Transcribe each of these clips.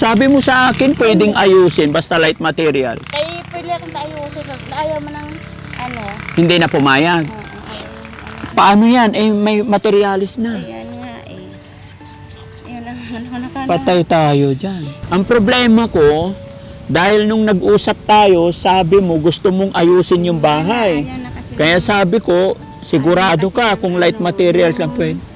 Sabi mo sa akin, pwedeng ayusin, basta light material. Kaya pwede akong ayusin. Ayaw mo ng ano. Hindi na pumayag. Paano yan? Eh, may materialis na. Ayan nga eh. Yun ang Patay tayo dyan. Ang problema ko, dahil nung nag-usap tayo, sabi mo gusto mong ayusin yung bahay. Kaya sabi ko, sigurado ka kung light materials lang pwede.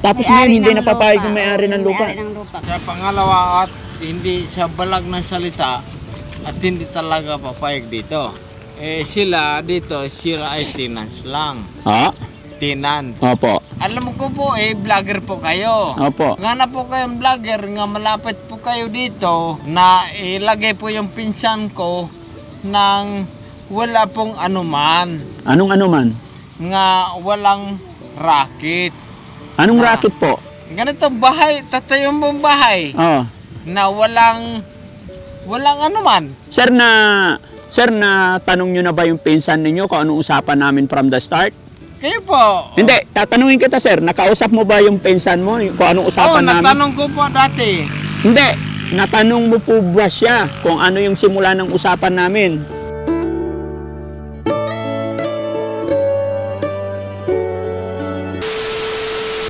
Tapos ngayon, hindi napapayag yung may-ari ng lupa. Sa pangalawa, at hindi sa balag ng salita at hindi talaga papayag dito. Eh sila dito, sila ay tenants lang. Ha? Tenant. Opo. Alam ko po vlogger po kayo. Opo. Nga na po kayong vlogger, nga malapit po kayo dito na ilagay po yung pinsan ko ng wala pong anuman. Anong anuman? Nga walang racket. Anong racket po? Ganito bahay, tatayong mong bahay Oh. na walang anuman. Sir, na tanong nyo na ba yung pinsan ninyo kung anong usapan namin from the start? Kayo po. Hindi, tatanungin kita, sir. Nakausap mo ba yung pinsan mo kung anong usapan namin? Natanong ko po dati. Hindi, natanong mo po ba siya kung ano yung simula ng usapan namin?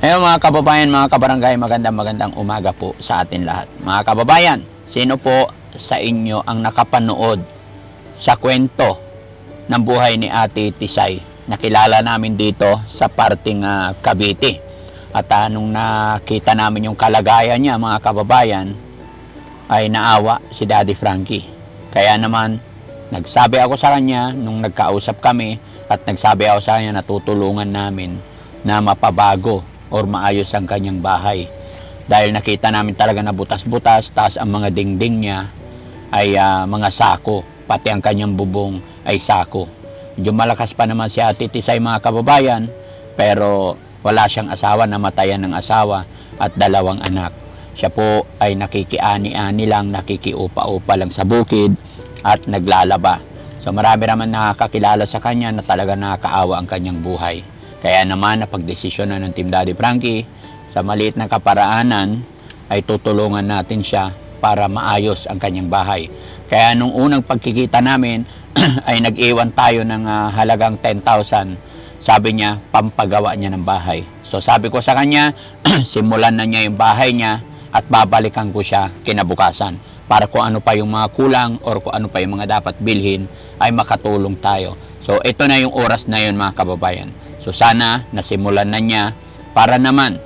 Ayun mga kababayan, mga kabarangay, magandang umaga po sa atin lahat. Mga kababayan, sino po sa inyo ang nakapanood sa kwento ng buhay ni Ate Tisay? Nakilala namin dito sa parting Cavite. At nung nakita namin yung kalagayan niya, mga kababayan, ay naawa si Daddy Frankie. Kaya naman, nagsabi ako sa kanya nung nagkausap kami at nagsabi ako sa kanya na tutulungan namin na mapabago or maayos ang kanyang bahay. Dahil nakita namin talaga na butas-butas, taas ang mga dingding niya ay mga sako, pati ang kanyang bubong ay sako. Medyo malakas pa naman si Ate Tisay, mga kababayan, pero wala siyang asawa, namatayan ng asawa at 2 anak. Siya po ay nakikiani-ani lang, nakikiupa-upa lang sa bukid at naglalaba. So marami naman nakakakilala sa kanya na talaga nakakaawa ang kanyang buhay. Kaya naman napagdesisyonan ng Team Daddy Frankie sa maliit na kaparaanan ay tutulungan natin siya para maayos ang kanyang bahay. Kaya nung unang pagkikita namin ay nag-iwan tayo ng halagang 10,000. Sabi niya, pampagawa niya ng bahay. So sabi ko sa kanya, simulan na niya yung bahay niya at babalikan ko siya kinabukasan para kung ano pa yung mga kulang or kung ano pa yung mga dapat bilhin ay makatulong tayo. So ito na yung oras na yun, mga kababayan. So sana nasimulan na niya para naman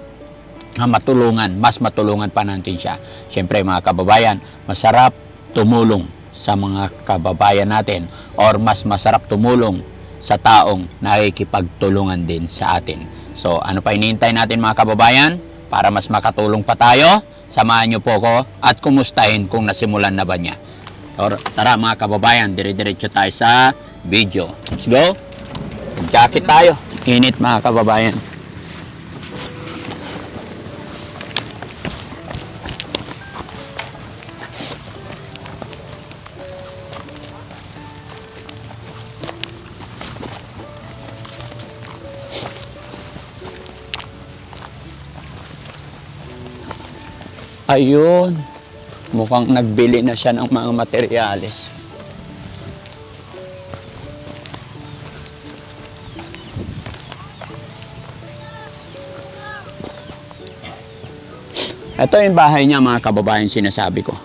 mas matulungan pa natin siya. Siyempre mga kababayan, masarap tumulong sa mga kababayan natin or mas masarap tumulong sa taong nakikipagtulungan din sa atin. So ano pa hinihintay natin, mga kababayan, para mas makatulong pa tayo? Samahan niyo po ko at kumustahin kung nasimulan na ba niya. Or, tara mga kababayan, dire-diretso tayo sa video. Let's go! Jacket tayo. Init mga kababayan. Ayun, mukhang nagbili na siya ng mga materyales. Ito yung bahay niya, mga kababayan, sinasabi ko.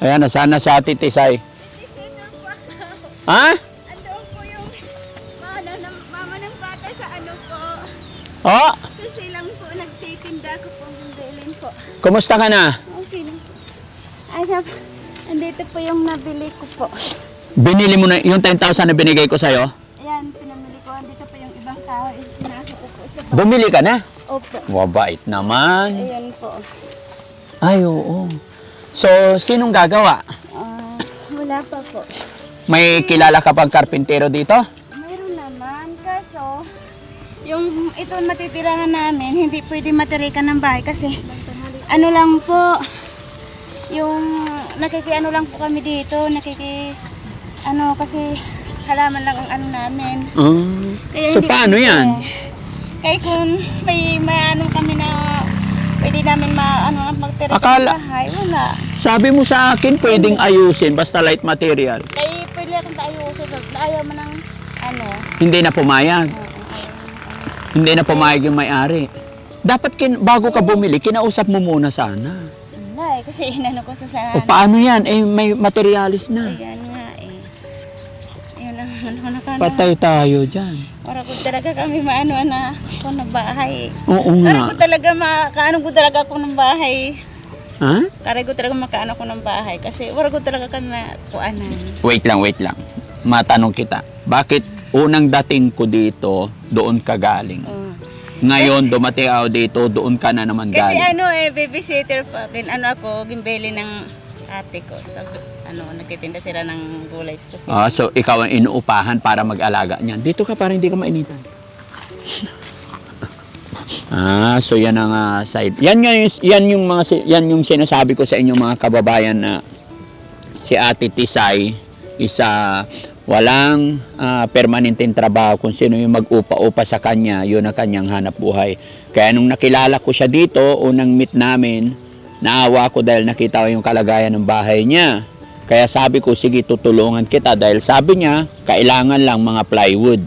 Ayan, nasaan na si Ate Tisay? Ha? Andoon po yung mama ng bata sa ano po. Oh, Sa silang po, nagtitinda ko po ng bilin po. kumusta ka na? Okay lang po. Ay, andito po yung nabili ko po. Binili mo na yung 10,000 na binigay ko sa'yo? Ayan, pinamili ko. Andito po yung ibang tao. Pinasok ko po sa bag. Bumili ka na? Opo. Wabait naman. Ayan po. Ay, oo. So, sinong gagawa? Wala pa po. May kilala ka pang karpintero dito? Mayroon naman. Kaso, yung ito matitirahan namin, hindi pwede matirikan ng bahay kasi ano lang po, yung nakikiano lang po kami dito, kasi halaman lang ang ano namin. Kaya So, hindi paano pwede. yan? Kaya kung may ano kami na pwede namin magtira Akala- ng bahay. Wala. Sabi mo sa akin, pwedeng ayusin, basta light material. Kaya pwede akong taayusin. Ayaw mo ng Hindi na pumayag. Hindi na pumayag yung may-ari. Dapat bago ka bumili, kinausap mo muna sana. Wala kasi inano ko sa sana. O paano yan? Eh, may materialis na. Ayan nga eh. Yun ang Patay tayo dyan. Para ko talaga kami maano na ako ng bahay. Oo Para ko nga. talaga makaano ko talaga ako ng bahay. Ha? Para ko talaga makaano ko ng bahay. Kasi para ko talaga kami makuanan. Wait lang. Matanong kita. Bakit unang dating ko dito, doon ka galing? Ngayon, dumating ako dito, doon ka na naman Kasi galing. babysitter pa. Ako, gimbeli ng ate ko. Pag, nagtitinda sila ng gulay sa sila. So, ikaw ang inuupahan para mag-alaga niyan. Dito ka para hindi ka mainitan. So yan ang side. Yan yung sinasabi ko sa inyo mga kababayan na si Ate Tisay isa walang permanenteng trabaho. Kung sino yung mag-upa-upa sa kanya, yun ang kanyang hanap buhay. Kaya nung nakilala ko siya dito, unang meet namin, naawa ko dahil nakita ko yung kalagayan ng bahay niya. Kaya sabi ko, sige, tutulungan kita dahil sabi niya, kailangan lang mga plywood.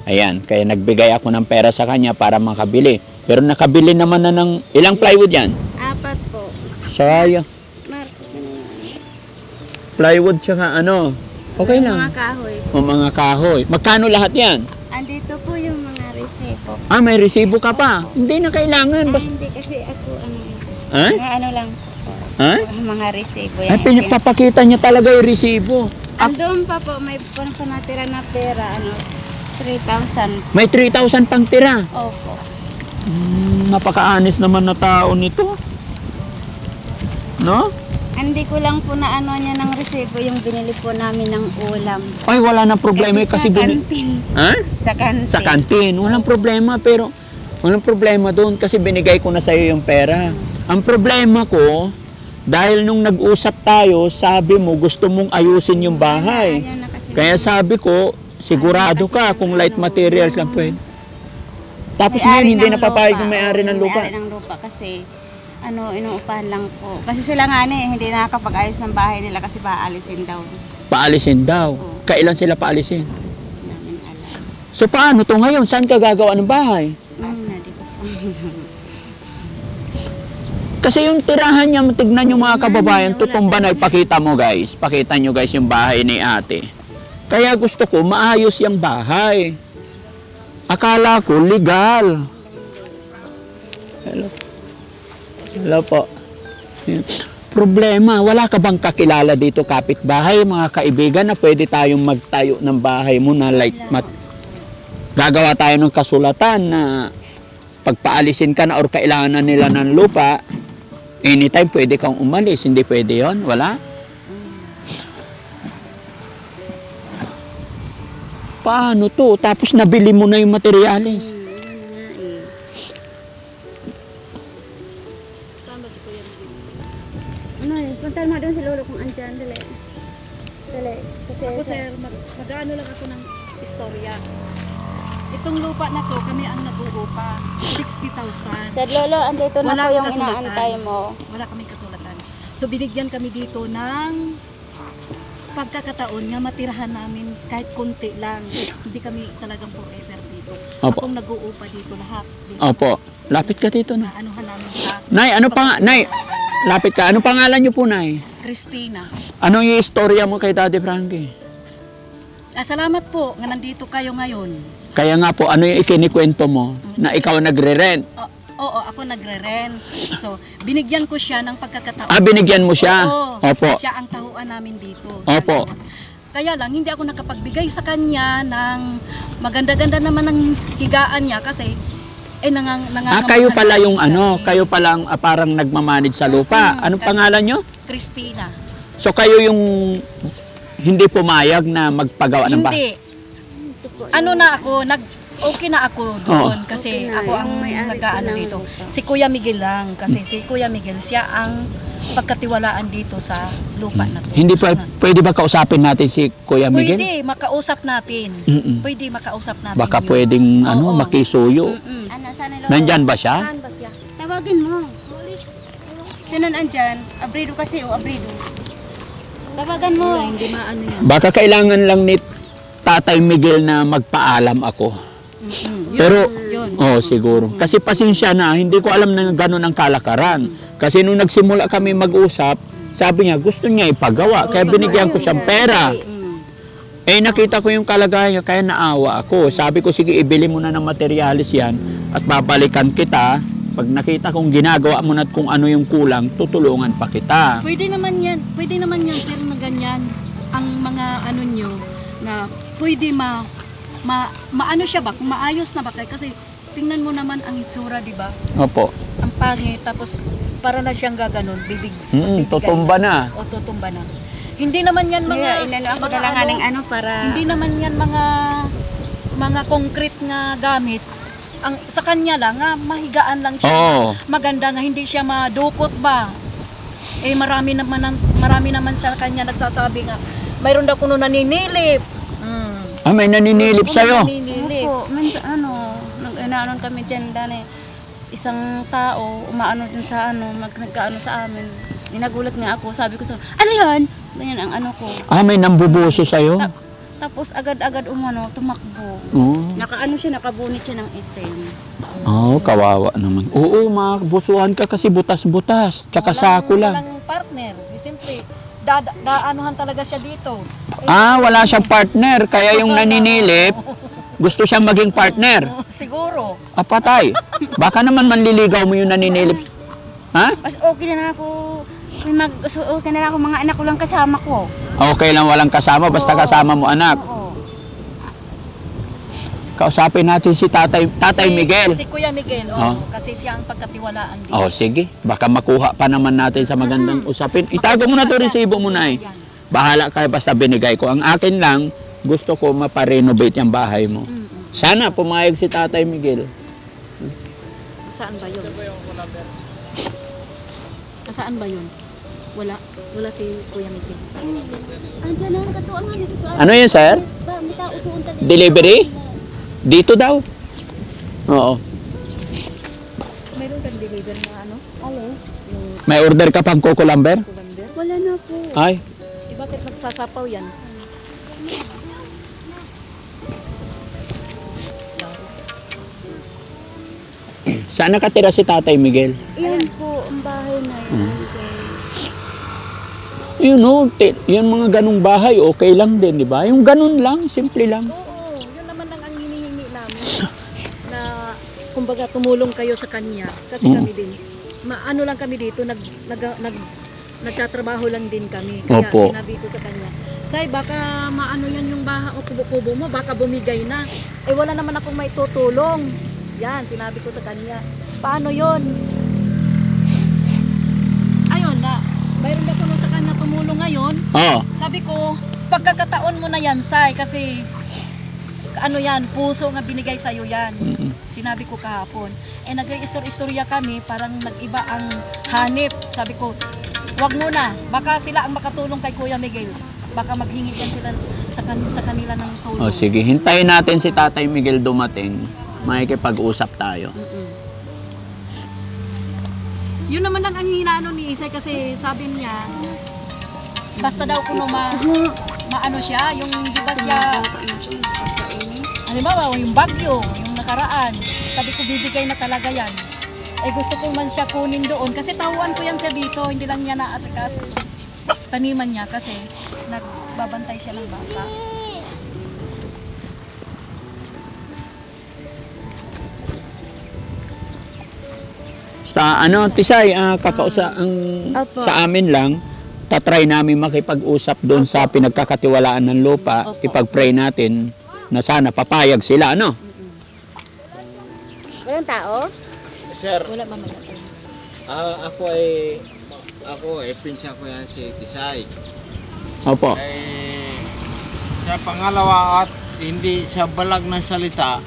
Ayan, kaya nagbigay ako ng pera sa kanya para makabili. Pero nakabili naman na ng ilang plywood yan? 4 po. Sayang. Marco, Plywood tsaka ano? Okay lang. Mga kahoy. O mga kahoy. Magkano lahat yan? Andito po yung mga resibo. May resibo ka pa. Hindi na kailangan. Basta... Hindi kasi ako Ha? ano lang. Ha? Mga resibo. Ay, pinagpapakita niya talaga yung resibo. Andun pa po, may panatira na pera, 3,000. May 3,000 pang tira. Opo. Napaka-anis naman na tao nito. No? Hindi ko lang po na niya ng resibo yung binili po namin ng ulam. Ay, wala na problema kasi sa kantin. Ha? Sa kantin. Sa kantin. Walang problema pero walang problema doon kasi binigay ko na sa iyo yung pera. Ang problema ko, dahil nung nag-usap tayo, sabi mo gusto mong ayusin yung bahay. Ayan na kasi. Kaya sabi ko, sigurado ka kung light materials lang pwede. Tapos ngayon, hindi napapayag yung may-ari ng lupa. May-ari ng lupa kasi inuupahan lang po. Kasi sila nga hindi nakakapag-ayos ng bahay nila kasi paalisin daw. Paalisin daw. Oo. Kailan sila paalisin? Namin alam. So paano to ngayon? Saan ka gagawa ng bahay? Hindi ko po. Kasi yung tirahan niya, tignan nyo mga kababayan, tutumba na, pakita mo guys. Pakita nyo guys yung bahay ni ate. Kaya gusto ko, maayos yung bahay. Akala ko, legal. Hello po. Problema, wala ka bang kakilala dito kapitbahay, mga kaibigan, na pwede tayong magtayo ng bahay mo na gagawa tayo ng kasulatan na pagpaalisin ka na or kailangan na nila ng lupa, anytime pwede kang umalis, hindi pwede yon, wala? Paano to? Tapos nabili mo na yung materialis. Saan ba si Kuya? Punta mo doon si Lolo kung andyan. Dali. Kasi Ako sir, mag-ano lang ako ng istorya. Itong lupa na to, kami ang nag-uupa. 60,000. Sir Lolo, andito na Wala po yung akong kasulatan. inaantay mo. Wala kaming kasulatan. So binigyan kami dito ng pagkakataon nga matirahan namin kahit konti lang. Hindi kami talagang forever dito. Opo. Akong nag-uupa dito lahat. Dito. Opo, lapit ka dito na. Anuhan namin sa Nay, Nay, lapit ka. Anong pangalan niyo po, Nay? Christina. Anong yung istorya mo kay Daddy Frankie? Salamat po nga nandito kayo ngayon. Kaya nga po, ano yung ikinikwento mo? Na ikaw nagre-rent? Oo, ako nagre-rent. So, binigyan ko siya ng pagkakataon. Binigyan mo siya? Oo, Opo. siya ang tahuan namin dito. Opo. Kaya lang, hindi ako nakapagbigay sa kanya ng maganda-ganda naman ng higaan niya kasi Kayo pala yung kayo palang parang nagmamanage sa lupa. Anong pangalan nyo? Christina. So kayo yung hindi pumayag na magpagawa ng bahay? Hindi. Okay na ako doon kasi Okay na, ako ang yung may-ari nag-aano ko ng dito. lupa. Si Kuya Miguel lang kasi si Kuya Miguel siya ang pagkatiwalaan dito sa lupa na to. Hindi pwede ba kausapin natin si Kuya Miguel? Pwede, makausap natin. Mm-mm. Pwede makausap natin. Baka yun. pwedeng Oo. makisuyo. Mm-mm. Sana Lolo? Nandyan ba siya? Saan ba siya? Tawagin mo. Sino andyan? Abrido kasi o abrido. Tawagan mo. Wala, hindi maano yan. Baka kailangan lang ni Tatay Miguel na magpaalam ako. Pero, Yun. siguro. Kasi pasensya na, hindi ko alam na gano'n ang kalakaran. Kasi nung nagsimula kami mag-usap, sabi niya, gusto niya ipagawa. Kaya binigyan ko siyang pera. Eh, nakita ko yung kalagayan niya, kaya naawa ako. Sabi ko, sige, ibili mo na ng materialis yan at babalikan kita. Pag nakita kong ginagawa mo na at kung ano yung kulang, tutulungan pa kita. Pwede naman yan, sir, na ganyan. Ang mga ano nyo, na pwede maano siya ba, kung maayos na ba kayo. Kasi tingnan mo naman ang itsura, di ba? Opo. Ang pangit, tapos para na siyang gaganon, bibigay. Tutumba na. O tutumba na. Hindi naman yan mga, Inano ako na lang ng ano para... hindi naman yan mga concrete na gamit. Ang sa kanya lang nga mahigaan lang siya. Oo. Maganda nga hindi siya madukot ba. Eh marami naman siya kanya nagsasabi nga mayroon daw kuno naninilip. May naninilip sa'yo. Naninilip. Opo, minsan nag-inaanon kami dyan, dani. Isang tao, umaano dun sa nagkaano sa amin. Dinagulat nga ako, sabi ko sa, ano yan? Ganyan ang ano ko. May nambubuso sa'yo. Tapos agad-agad tumakbo. Nakaano siya, nakabunit siya ng itim. Kawawa naman. Oo, makabusuhan ka kasi butas-butas. Tsaka sako lang. Walang partner. Siyempre, daanuhan talaga siya dito. Wala siyang partner. Kaya yung naninilip, gusto siyang maging partner. Siguro. Patay. Baka naman manliligaw mo yung naninilip. Ha? Mas okay na ako, okay na ako, mga anak ko lang kasama ko. Okay lang walang kasama, basta kasama mo anak. Oo. Kausapin natin si Tatay Miguel. Si Kuya Miguel, kasi siya ang pagkatiwalaan din. Sige. Baka makuha pa naman natin sa magandang usapin. Itago mo na to, resibo mo na eh. Bahala ka, basta binigay ko. Ang akin lang, gusto ko maparenovate yung bahay mo. Sana pumayag si Tatay Miguel. Saan ba yun? Saan ba yun? Wala si Kuya Miguel. Andiyan na, nakatuan nga dito. Ano yun, sir? Delivery? Dito daw. Oo. Mayroon kang deliver na ano? Alin? May order ka pang Coco Lumber? Kulamber? Wala na po. Ay. Bakit nagsasapaw yan? Saan nakatira si Tatay Miguel? Iyan po, ang bahay na yun. Yung mga ganung bahay, okay lang din, di ba? Yung ganun lang, simple lang. Oo, yun naman ang hinihingi namin. Na, kumbaga, tumulong kayo sa kanya. Kasi kami din, ano lang kami dito, nagtatrabaho lang din kami. Kaya Opo. sinabi ko sa kanya, Say, baka maano yan yung baha o kubo-kubo mo, baka bumigay na. Eh, wala naman akong may tutulong. Yan, sinabi ko sa kanya. Paano yon? Ayun na, mayroon na kuno sa kanya tumulong ngayon. Oo. Sabi ko, pagkakataon mo na yan, Say, kasi ano yan, puso nga binigay sa'yo yan. Sinabi ko kahapon. Eh, nag-istorya kami, parang nag-iba ang hanip. Sabi ko, wag muna, baka sila ang makatulong kay Kuya Miguel. Baka maghingi yan sila sa kanila ng tulong. Sige, hintayin natin si Tatay Miguel dumating. Makikipag-usap tayo. Yun naman lang ang hinaano ni Isay kasi sabi niya, basta daw kuno maano siya, yung di ba siya, halimbawa yung bagyo, yung nakaraan, sabi ko bibigay na talaga yan. Eh gusto ko man siya kunin doon kasi tawuan ko yan siya dito, hindi lang niya naasikas taniman niya kasi nagbabantay siya ng baka. Sa Tisay, Opo. sa amin lang, tatry namin makipag-usap doon sa pinagkakatiwalaan ng lupa. Opo. Ipag-pray natin na sana papayag sila, ano? Walang tao? Sir, Wala man maganda. ako ay pinsan ko yan si Tisay. Opo. Sa pangalawa at hindi sa balag ng salita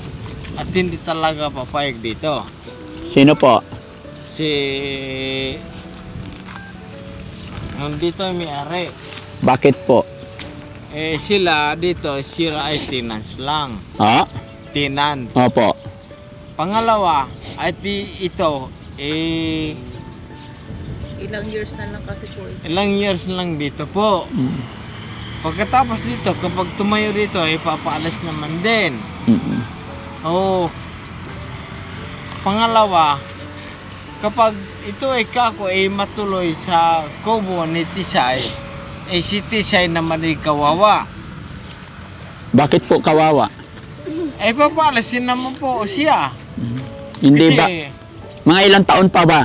at hindi talaga papayag dito. Sino po? Nandito ay may-ari. Bakit po? Sila dito, sila ay tenants lang. Tenant. Opo. Pangalawa, at ito, Ilang years na lang kasi po. Ilang years lang dito po. Pagkatapos dito, kapag tumayo dito, ipapaalis naman din. Oo. Pangalawa, kapag ito ay kako ay matuloy sa kubo ni Tisay, si Tisay naman ay kawawa. Bakit po kawawa? Ay papaalisin naman po siya. Hindi Kasi, ba? Mga ilang taon pa ba?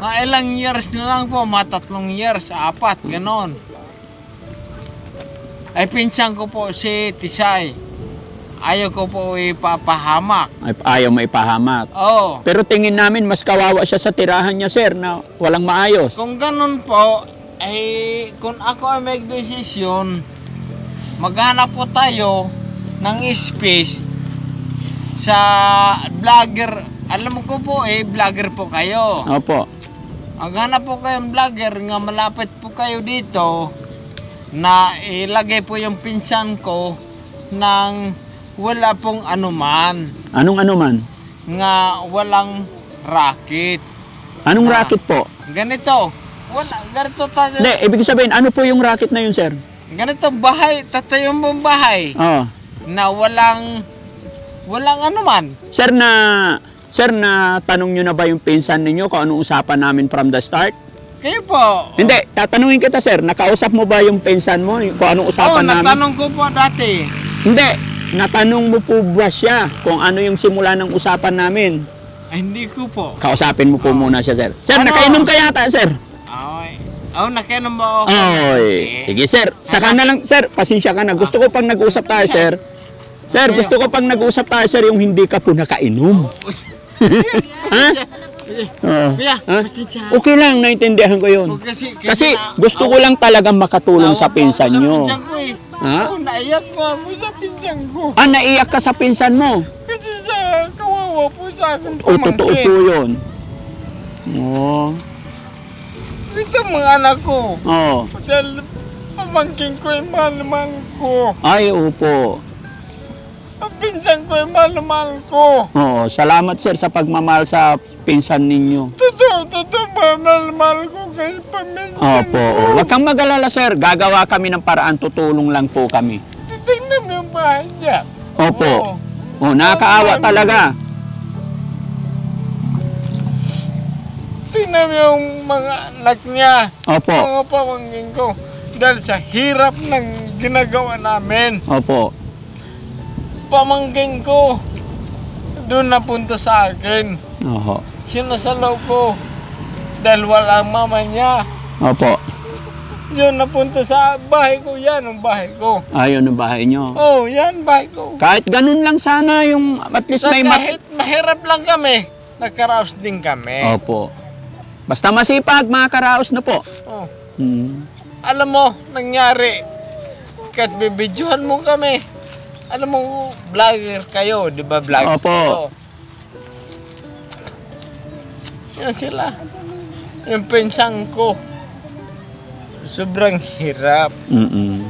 mga ilang years na lang po, mga 3 years, 4, ganon. Ay pinsan ko po si Tisay. Ayaw ko po ipapahamak. Ay, ayaw mo ipahamak. Oo. Pero tingin namin mas kawawa siya sa tirahan niya, sir, na walang maayos. Kung ganon po, ay kung ako ay may desisyon, maghanap po tayo ng space sa vlogger. Alam ko po vlogger po kayo. Opo. Maghanap po kayong vlogger nga malapit po kayo dito na ilagay po yung pinsan ko ng wala pong anuman. Anong anuman? Nga walang racket. Anong racket po? Ganito. Wala, ganito tayo. Hindi, ibig sabihin, ano po yung racket na yun, sir? Ganito bahay, tatayong mong bahay Oo. na walang anuman. Sir, na tanong nyo na ba yung pinsan ninyo kung anong usapan namin from the start? Kayo po. Hindi, tatanungin kita, sir. Nakausap mo ba yung pinsan mo kung anong Oo, usapan namin? natanong ko po dati. Hindi, natanong mo po ba siya kung ano yung simula ng usapan namin? Ay, hindi ko po. Kausapin mo po muna siya, sir. Sir, Ano? nakainom ka yata, sir. Ay. Oh, nakinom ba ako? Oy, sige, sir. Saka na lang, sir. Pasensya ka na. Gusto ko pang nag-usap tayo, sir. Sir, gusto ko pang nag-usap tayo, sir, yung hindi ka po nakainom. Ha? Oo. Kuya, Ha? pasensya. Okay lang, naintindihan ko yun. Oh, kasi Kasi na- gusto ko lang talagang makatulong sa awa po pinsan ako nyo. Sa pinsan ko eh. Ha? Oh, naiyak ko ako sa pinsan ko. Ah, naiyak ka sa pinsan mo. Kasi sa kawawa po sa akin O, totoo po yun. Oo. Ito mga anak ko. Oo. Dahil pamangkin ko ay mahal-mahal ko. Ay, opo. Ang pinsan ko ay mahal-mahal ko. Oo, salamat, sir, sa pagmamahal sa pinsan ninyo. Totoo, mahal-mahal ko kay pamangkin Opo. ko. Huwag kang mag-alala, sir. Gagawa kami ng paraan. Tutulong lang po kami. Titignan mo yung bahay niya. Opo. Oo. Oh, nakakaawa talaga. Tingnan mo yung mga anak niya. Opo. Mga pamangkin ko. Dahil sa hirap ng ginagawa namin. Opo. Pamangkin ko. Doon napunta sa akin. Oho. Sinasalaw ko. Dahil wala ang mama niya. Opo. Yun napunta sa bahay ko. Yan ang bahay ko. Ayun ang bahay nyo. Oh, yan bahay ko. Kahit ganun lang sana yung at least So, may kahit mahirap lang kami, nakaraos din kami. Opo. Basta masipag, mga karaos na po. Oh. Hmm. Alam mo, nangyari, kahit bibidyohan mo kami, alam mo, vlogger kayo, di ba vlogger Opo. kayo? Yan sila. Yung pinsang ko, sobrang hirap.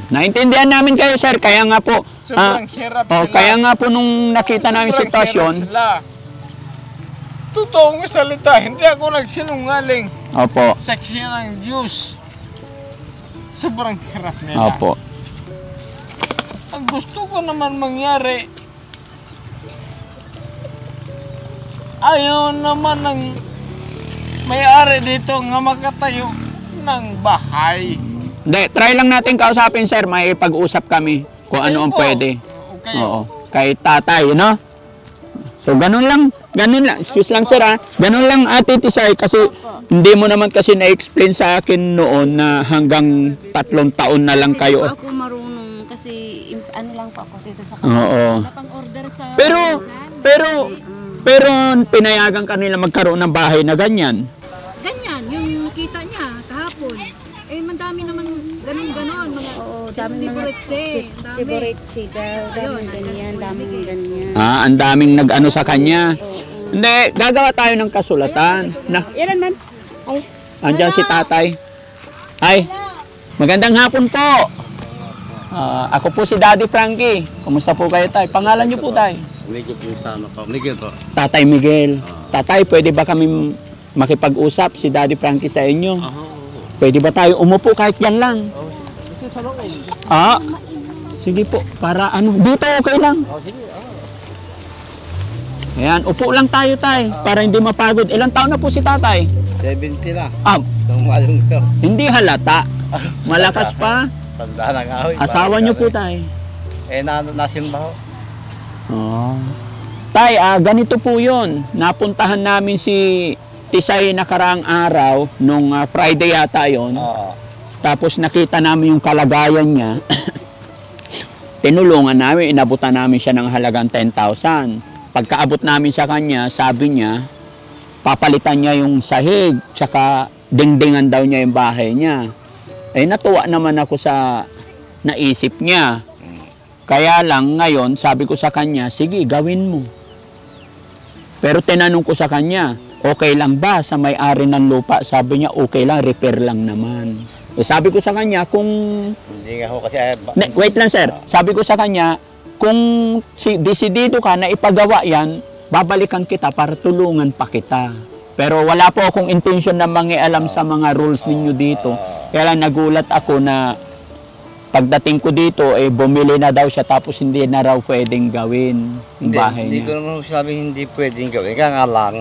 Naintindihan namin kayo, sir. Kaya nga po, Sobrang hirap sila. kaya nga po nung nakita namin Sobrang sitwasyon, hirap sila. Totoong salita, hindi ako nagsinungaling. opo, Saksi ng Diyos. Sobrang hirap nila. opo. Ang gusto ko naman mangyari, ayaw naman ng may-ari dito nga makatayo ng bahay. Hindi, try lang natin kausapin, sir. May pag-usap kami kung ano ang Kayo po. pwede. Okay. Oo. Kay tatay, no? So, ganun lang. Excuse lang, sir, ha? Ganun lang, Ate Tisay, kasi hindi mo naman kasi na-explain sa akin noon na hanggang 3 taon na lang Kasi kayo. di po ako marunong kasi ano lang po ako dito sa Oo. Wala pang order sa... Pero, pinayagan kanila magkaroon ng bahay na ganyan. Ganyan, yung nakita niya kahapon. Eh, mandami naman ganun-ganon. Mga siburitse. Dami. Chiboretsi daw, daming ganyan, daming ganyan. Ah, ang daming nag-ano sa kanya. Hindi, gagawa tayo ng kasulatan. Na, Yan man. Ay, andyan si tatay. Ay, magandang hapon po. Ako po si Daddy Frankie. Kumusta po kayo, tay? Pangalan niyo po, tay? Miguel po sa ano po. Miguel po. Tatay Miguel. Tatay, pwede ba kami makipag-usap si Daddy Frankie sa inyo. Pwede ba tayo umupo kahit yan lang? Ah, sige po, para ano, dito okay lang. Ayan, upo lang tayo, tay, para hindi mapagod. Ilang taon na po si tatay? 70 na. Ah, Tumalong to. hindi halata. Malakas pa. Tanda na nga. Asawa niyo po, tay. Nasimba ho. Oh. Tay, ganito po yun. Napuntahan namin si Tisay nakaraang araw, nung Friday yata yon. Oo. Tapos nakita namin yung kalagayan niya. Tinulungan namin, inabutan namin siya ng halagang 10,000. Pagkaabot namin sa kanya, sabi niya, papalitan niya yung sahig, tsaka dingdingan daw niya yung bahay niya. Eh, natuwa naman ako sa naisip niya. Kaya lang ngayon, sabi ko sa kanya, sige, gawin mo. Pero tinanong ko sa kanya, okay lang ba sa may-ari ng lupa? Sabi niya, okay lang, repair lang naman. Eh, sabi ko sa kanya, kung... Hindi nga ho kasi... Wait lang, sir. Sabi ko sa kanya, kung desidido ka na ipagawa yan, babalikan kita para tulungan pa kita. Pero wala po akong intention na mangialam sa mga rules ninyo dito. Kaya lang nagulat ako na pagdating ko dito, eh, bumili na daw siya tapos hindi na raw pwedeng gawin yung bahay Hindi ko niya. naman sabi hindi pwedeng gawin. Kaya nga lang,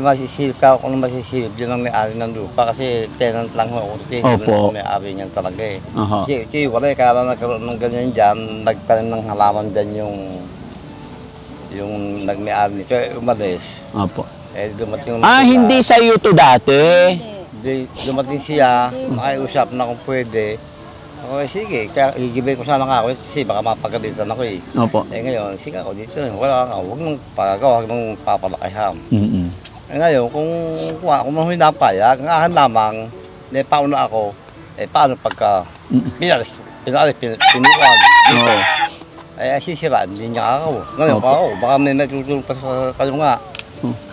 masisilip ka kung masisilip yun ang may-ari ng lupa kasi tenant lang ho ako. Kasi Opo. may-ari niyan talaga eh. Aha. Kasi wala eh, kaya lang nagkaroon ng ganyan dyan, nagtanim ng halaman dyan yung nagme-ari nito, umalis. Opo. Dumating Hindi sa iyo to dati. Dumating siya, makiusap na kung pwede. Okay, sige, kaya igibay ko sana nga ako kasi baka mapagalitan ako eh. Opo. Ngayon, sige ako dito, wala ka, huwag mong pagagawa, huwag mong papalakiham. Mm-mm. Ngayon, kung mo hinapayag, ang ahan lamang, pauna ako, paano pagka pinuwag dito? Sisiraan, hindi niya ako. Ngayon, baka may natutulog pa sa kalunga.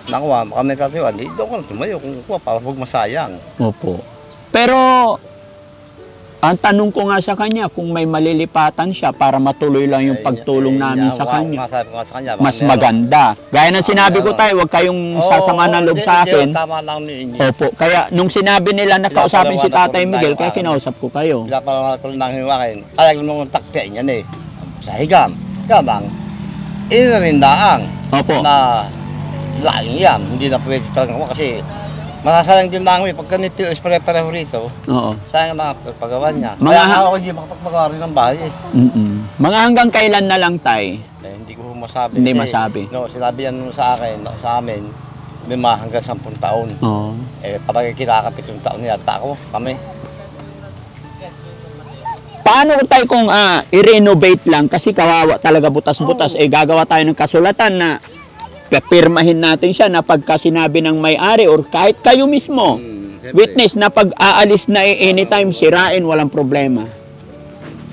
Nakuha, baka may katiwan, hindi ako na tumayo kung para huwag masayang. Opo. Pero, ang tanong ko nga sa kanya, kung may malilipatan siya para matuloy lang yung pagtulong namin sa kanya, mas maganda. Gaya ng sinabi ko tayo, huwag kayong sasama ng loob sa akin. Tama lang ninyo. Opo. Kaya, nung sinabi nila na kausapin si Tatay Miguel, kaya kinausap ko kayo. Bila pa lang ako nang hiwakin, kaya ko nung taktian yan eh. Sa higam. Kaya lang, inarindaang Opo. na laing yan. Hindi na pwede talaga ako kasi masasayang din lang pagka nipil pare-pareho rito. Oo. Sayang na paggawa niya. Mga Kaya ako hindi makapagpagawa rin ng bahay eh. Mga hanggang kailan na lang, Tay? Hindi ko masabi. Hindi kasi, masabi. No, sinabi yan sa akin, sa amin, may mga hanggang 10 taon. Oo. Parang kinakapit yung taon yata ako, kami. Paano tayo kung i-renovate lang kasi kawawa talaga butas-butas, gagawa tayo ng kasulatan na pirmahin natin siya na pagka sinabi ng may-ari or kahit kayo mismo, witness na pag aalis na anytime sirain, walang problema.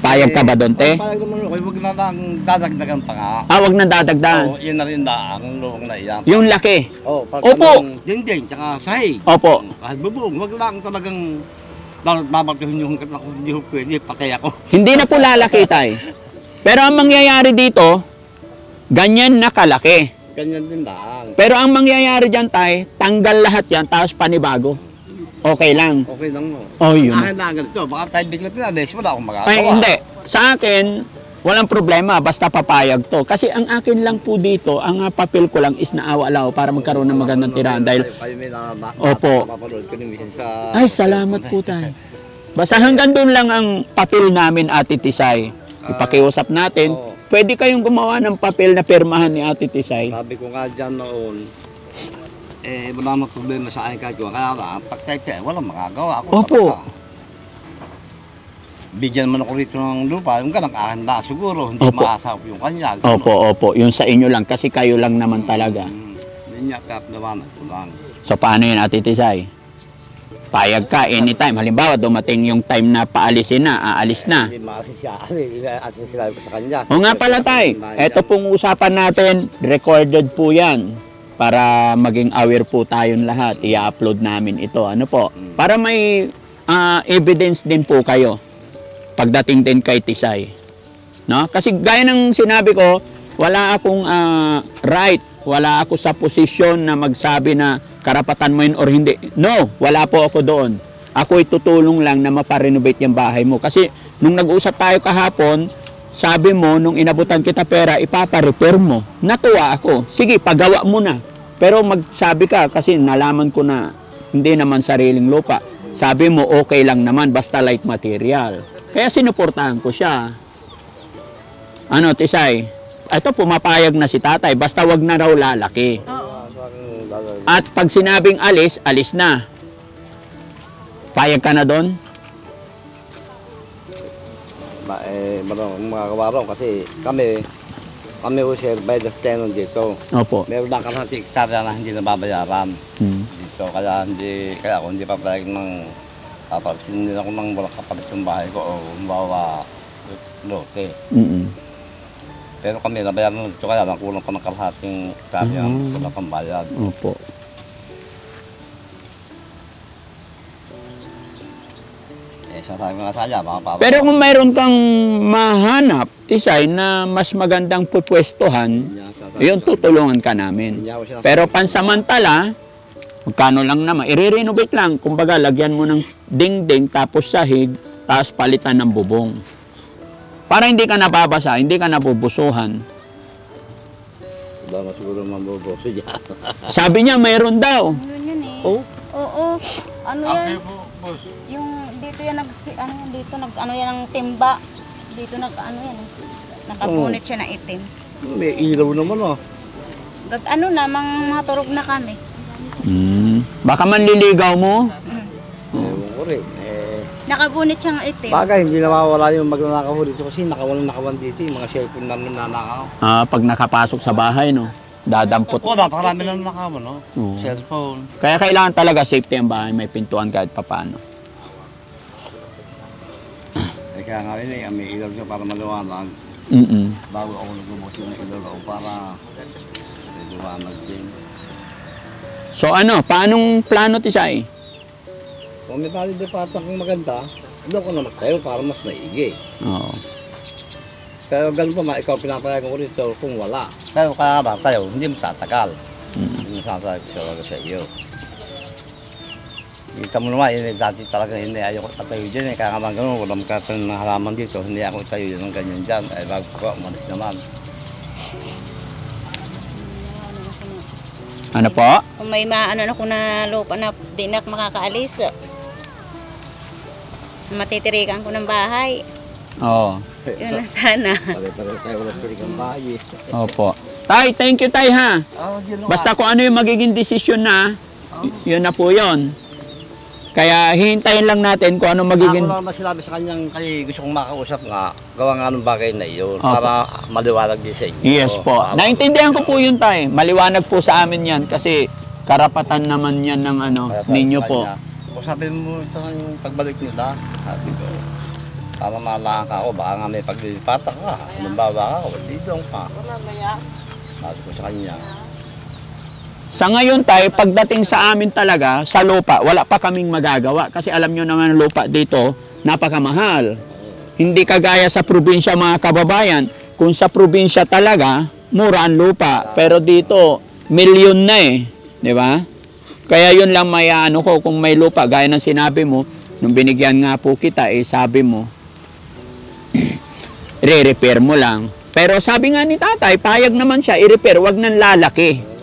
Payag ka ba doon, te? Payag naman ako, huwag na lang dadagdagan pa nga. Wag na dadagdagan. Yun na rin na ang luwag na iyan. Yung laki. Opo. Ding-ding, tsaka sahig. Opo. Kahit bubong, wag lang talagang babatuhin yung hindi ko pwede, patay ako. Hindi na po lalaki, tay. Pero ang mangyayari dito, ganyan na kalaki. Ganyan din lang. Pero ang mangyayari dyan, tay, tanggal lahat yan, tapos panibago. Okay lang. Okay lang mo. Oh, yun. Akin na ganito, baka tayo bigla pinalis, wala akong magagawa. Ay, hindi. Sa akin, walang problema, basta papayag to. Kasi ang akin lang po dito, ang papel ko lang is naawa-alaw para magkaroon ng magandang tirahan. Dahil, opo. Mapapanood ko ni sa... Ay, salamat po tayo. Basta hanggang doon lang ang papel namin, Ate Tisay. Ipakiusap natin. Pwede kayong gumawa ng papel na pirmahan ni Ate Tisay. Sabi ko nga dyan noon, wala namang problema sa akin kahit kaya lang, pag tayo walang magagawa ako. Opo. Bigyan man ako rito ng lupa, yung ganang ahanda siguro, hindi Opo. maasap yung kanya. Gano'n. Opo. Yung sa inyo lang, kasi kayo lang naman talaga. Hindi niya kapnawanan ko lang. So, paano yun, Ate Tisay? Payag ka anytime. Halimbawa, dumating yung time na paalisin na, aalis na. Hindi maasisya, sinabi ko sa kanya. O nga pala, tay, eto pong usapan natin, recorded po yan. Para maging aware po tayong lahat, i-upload namin ito. Ano po? Para may evidence din po kayo pagdating din kay Tisay. No? Kasi gaya ng sinabi ko, wala akong right wala ako sa posisyon na magsabi na karapatan mo yun or hindi. No, wala po ako doon. Ako'y tutulong lang na maparenovate yung bahay mo. Kasi nung nag-usap tayo kahapon, sabi mo, nung inabutan kita pera, ipapa-repair mo. Natuwa ako. Sige, pagawa mo na. Pero magsabi ka, kasi nalaman ko na hindi naman sariling lupa. Sabi mo, okay lang naman, basta light material. Kaya sinuportahan ko siya. Ano, Tisay? Ito, pumapayag na si tatay, basta wag na raw lalaki. At pag sinabing alis, alis na. Payag ka na doon? Mga kawarong kasi kami ho sir, by the tenant dito. Opo. Meron lang kasi hektarya na hindi nababayaran dito. Kaya ako hindi papayag ng papasin nila ko ng walang kapalit yung bahay ko o mabawa lote. Pero kami nabayaran dito kaya lang kulang pa ng kalahating hektarya kulang pang bayad. Opo. Sasabi nga sa kanya, pero kung mayroon kang mahanap, Tisay, na mas magandang pupwestuhan, yun, tutulungan ka namin. Pero pansamantala, magkano lang naman, i-renovate lang. Kumbaga, lagyan mo ng dingding, tapos sahig, tapos palitan ng bubong. Para hindi ka nababasa, hindi ka nabubusuhan. Wala na siguro mabubuso dyan. Sabi niya, mayroon daw. Yun eh. Oh? Oo. Ano yan? Yung dito yan ano yan ang timba. Dito ano yan. Nakapunit siya na itim. May ilaw naman Ano na, mga turog na kami. Baka manliligaw mo? Ewan ko rin. Nakabunit siyang itim. Bagay, hindi nawawala yung magnanakaw dito kasi nakawan dito yung mga cellphone namin nanakaw. Pag nakapasok sa bahay, no? Dadampot. Oo, napakarami na nanakaw, no? Oo. Cellphone. Kaya kailangan talaga safety ang bahay, may pintuan kahit papano. Kaya nga yun may ilaw siya para maliwanag. Bago ako nagubos yung ilaw ako para maliwanag din. So ano, paanong plano, Tisay? Kung may bali de patang maganda, doon ko na magtayo para mas maigi. Oo. Pero ganun pa ikaw pinapayagan ko rito kung wala. Pero kaya tayo, hindi masatagal. Hindi masatagal sa iyo. Kita mo naman, dati talaga hindi ayaw ko tayo dyan. Kaya nga ganun, walang magkataon ng halaman dito. Hindi ako tayo ng ganyan dyan. Ay bago ko, umalis naman. Ano po? Kung may maano na ko na lupa na di na makakaalis, matitirikan ko ng bahay. Oo. Yun na sana. Pare-pare tayo walang pilig ang bahay. Opo. Tay, thank you, Tay, ha? Basta kung ano yung magiging desisyon na, yun na po yun. Kaya hihintayin lang natin kung ano magiging... Ako naman sinabi sa kanyang kasi gusto kong makausap nga, gawa nga ng bagay na iyon para maliwanag din sa inyo. Yes po. Naintindihan ko po yun, Tay. Maliwanag po sa amin yan kasi karapatan naman yan ng ninyo po. Kung sabi mo ito yung pagbalik nila, sabi ko, para malahan ka ako, baka nga may paglilipatan ka. Lumbawa ka, dito ka. Sabi ko sa kanya. Sa ngayon, Tay, pagdating sa amin talaga, sa lupa, wala pa kaming magagawa. Kasi alam nyo naman ang lupa dito, napakamahal. Hindi kagaya sa probinsya, mga kababayan. Kung sa probinsya talaga, mura ang lupa. Pero dito, milyon na eh. Di ba? Kaya yun lang may ko, kung may lupa, gaya ng sinabi mo, nung binigyan nga po kita, sabi mo, re-repair mo lang. Pero sabi nga ni tatay, payag naman siya, i-repair, wag nang lalaki.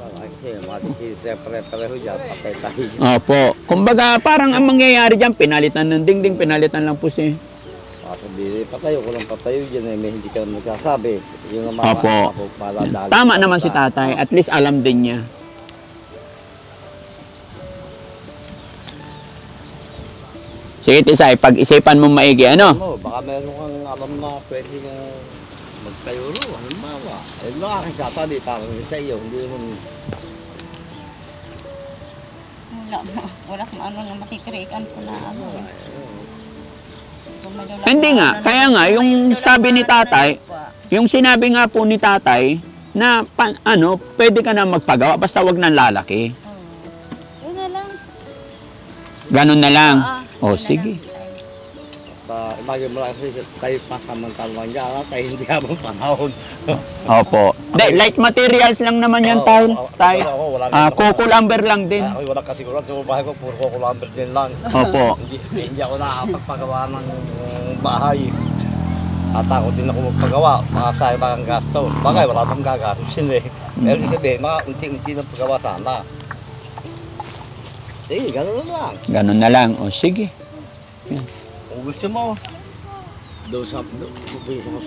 Pareho dyan, patay tayo. Opo. Kumbaga, parang ang mangyayari dyan, pinalitan ng dingding, pinalitan lang po si... Sabi, patayo ko lang patayo dyan may hindi ka magsasabi. Yung Opo. Tama naman si tatay, at least alam din niya. Sige, Tisay, pag-isipan mo maigi, Baka meron kang alam na pwede kang magtayo ro, halimbawa. Nakakasata di parang sa iyo, hindi mo... Wala kung ano na matitirikan ko na Hindi nga, kaya nga, yung sabi ni tatay, yung sinabi nga po ni tatay, na pwede ka na magpagawa, basta wag nang lalaki. Yun na lang. Ganon na lang. Oh, sige. Imagine mo lang kasi tayo pasamantalang yan, tayo hindi habang panahon. Opo. Light materials lang naman yan, tay. Coco lumber lang din. Ako wala kasi kulat, sa bahay ko, puro ko lumber din lang. Opo. Hindi ako nakakapagpagawa ng bahay. At ako din ako magpagawa, makasaya pa ang gasto. Bagay, wala pang gagastusin eh. Pero sabi, mga unti-unti na paggawa sana. Sige, gano'n na lang. Ganun na lang. O sige. Kung gusto mo, doon sa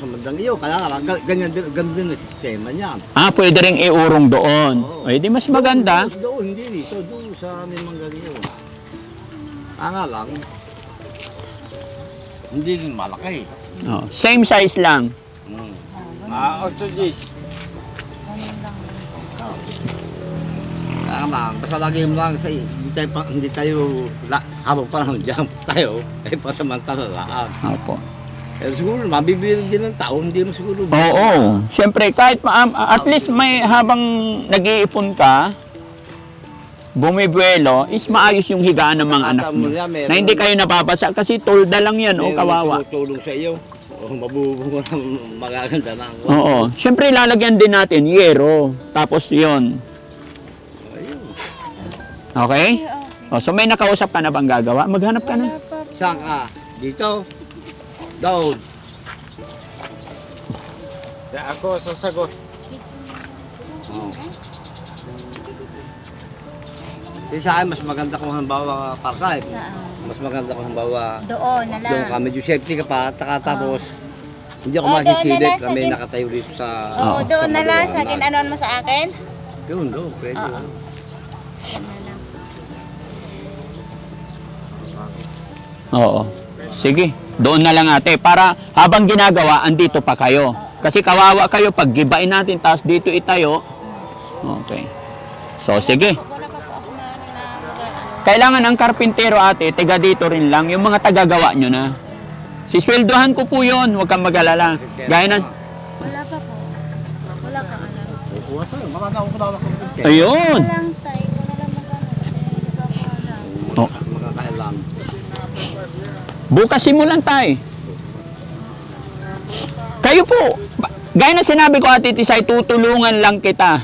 mandang iyo, kaya nga, ganyan din ang sistema niyan. Pwede rin iurong doon. O, di mas maganda. Doon, hindi dito, doon sa aming manggang iyo. Nga lang, hindi rin malaki. Same size lang. 8 Kaya lang, basta lagi mo lang sa hindi tayo habang panahon dyan tayo, ay pasamantala. Opo. Pero siguro, mabibili din ng tao, hindi mo siguro. Oo. Siyempre, kahit at least may habang nag-iipon ka, bumibuelo, is maayos yung higaan ng mga anak mo. Na hindi kayo napapasa kasi tolda lang yan, kawawa. Tulong sa iyo. Mabubungo ng magaganda na. Oo. Siyempre, lalagyan din natin yero. Tapos yon. Okay? So may nakausap ka na bang gagawa? Maghanap ka na. Saan ka? Dito? Doon. Ako sasagot. Sa akin, mas maganda kung halimbawa parkay. Mas maganda kung halimbawa Doon na lang. doon ka, medyo safety ka pa, tapos hindi ako masisilip na may nakatayo dito sa... Oo, doon na lang. Sa akin, anoan mo sa akin? Doon, pwede. Oo. Sige. Doon na lang ate. Para habang ginagawa, andito pa kayo. Kasi kawawa kayo pag gibain natin, tapos dito itayo. Okay. So, sige. Wala pa po ako na Kailangan ang karpintero ate, taga dito rin lang. Yung mga tagagawa nyo na. Sisweldohan ko po yun. Huwag kang mag-alala. Gaya na. Wala pa po. Wala ka alam. Kukuha tayo, makaka ako na ako. Ayun. Walang tay. Wala lang magano kasi hindi pa ako alam. Oh. Makakailan. Bukas simulan tayo. Kayo po, gaya na sinabi ko ate Tisay, tutulungan lang kita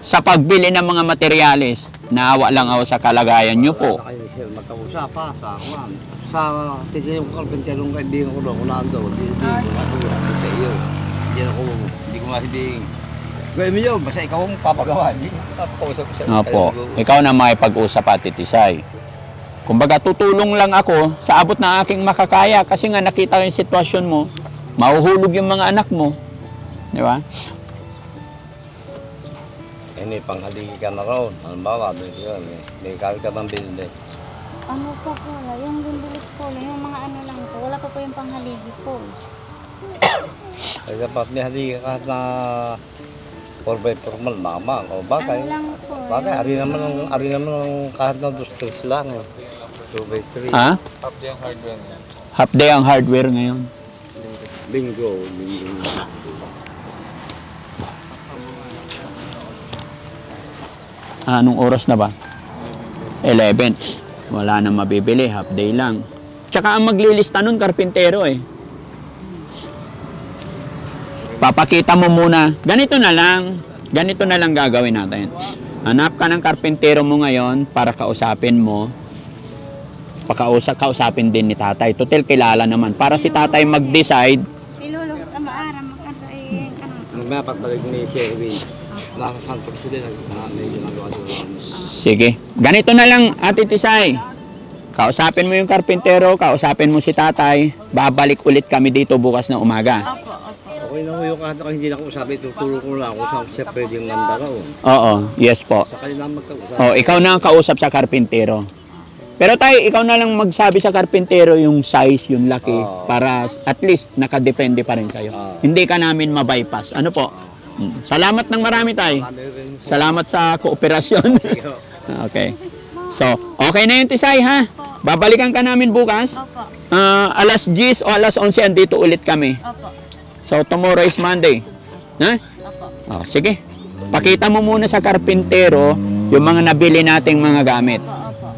sa pagbili ng mga materyales. Naawa lang ako sa kalagayan nyo po. Kayo sir, magkausap pa sa akuan. Sa kasi yung karpenterong kaibigan ko doon, kung nando, hindi ko matulad sa iyo. Hindi ko masibing. Gawin mo yun, basta ikaw ang papagawa. Hindi ko papakausap sa iyo. Opo, ikaw na makipag-usap ate Tisay. Kumbaga tutulong lang ako sa abot na aking makakaya kasi nga nakita ko yung sitwasyon mo, mahuhulog yung mga anak mo. Di ba? May panghaligi ka na raw. Halimbawa, may kawit ka bang bilin eh. Ano pa po? Yung binbilis po, yung mga ano lang po. Wala pa po yung panghaligi po. Kasi dapat may haligi ka na 4x4 malamang. O bagay. Ano lang po? Bagay, ari naman ang kahit na 2-3 lang. 2x3. Ha? Half day ang hardware niya. Half day ang hardware ngayon. Bingo. Anong oras na ba? 11. Wala nang mabibili, half day lang. Tsaka ang maglilista nun, karpintero eh. Papakita mo muna. Ganito na lang gagawin natin. Hanap ka ng karpintero mo ngayon para kausapin mo. Kausapin din ni tatay. Total kilala naman. Para si tatay mag-decide. Si Lolo, maaram, magkano ay ano. May pagbalik ni Sherry. Nasa Santos sila may ginagawa doon. Sige. Ganito na lang, Ate Tisay. Kausapin mo yung karpintero, kausapin mo si tatay. Babalik ulit kami dito bukas na umaga. Okay na ko yung kahit ako hindi na kausapin, tutulong ko lang kung saan siya pwedeng mandaraw. Oo, yes po. Sa kanila magkausap. Oh, ikaw na ang kausap sa karpintero. Pero tayo, ikaw na lang magsabi sa karpintero yung size, yung laki, para at least nakadepende pa rin sa'yo. Hindi ka namin mabypass. Ano po? Salamat ng marami tayo. Salamat sa kooperasyon. Okay. So, okay na yun, Tisay, ha? Babalikan ka namin bukas. Opo. Alas 10 o alas 11, andito ulit kami. Opo. So, tomorrow is Monday. Ha? Opo. Oh, sige. Pakita mo muna sa karpintero yung mga nabili nating mga gamit. Opo.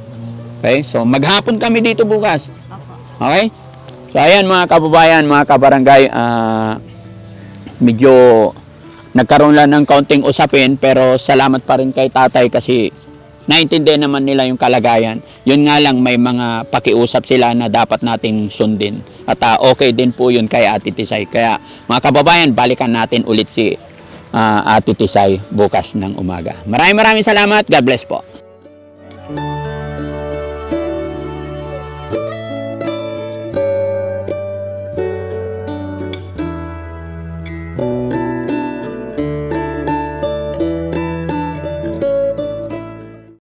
Okay? So, maghapon kami dito bukas. Opo. Okay? So ayan mga kababayan, mga kabarangay, medyo nagkaroon lang ng kaunting usapin pero salamat pa rin kay tatay kasi naintindihan naman nila yung kalagayan. Yun nga lang may mga pakiusap sila na dapat nating sundin. At okay din po yun kay Ate Tisay. Kaya mga kababayan, balikan natin ulit si Ate Tisay bukas ng umaga. Maraming salamat. God bless po.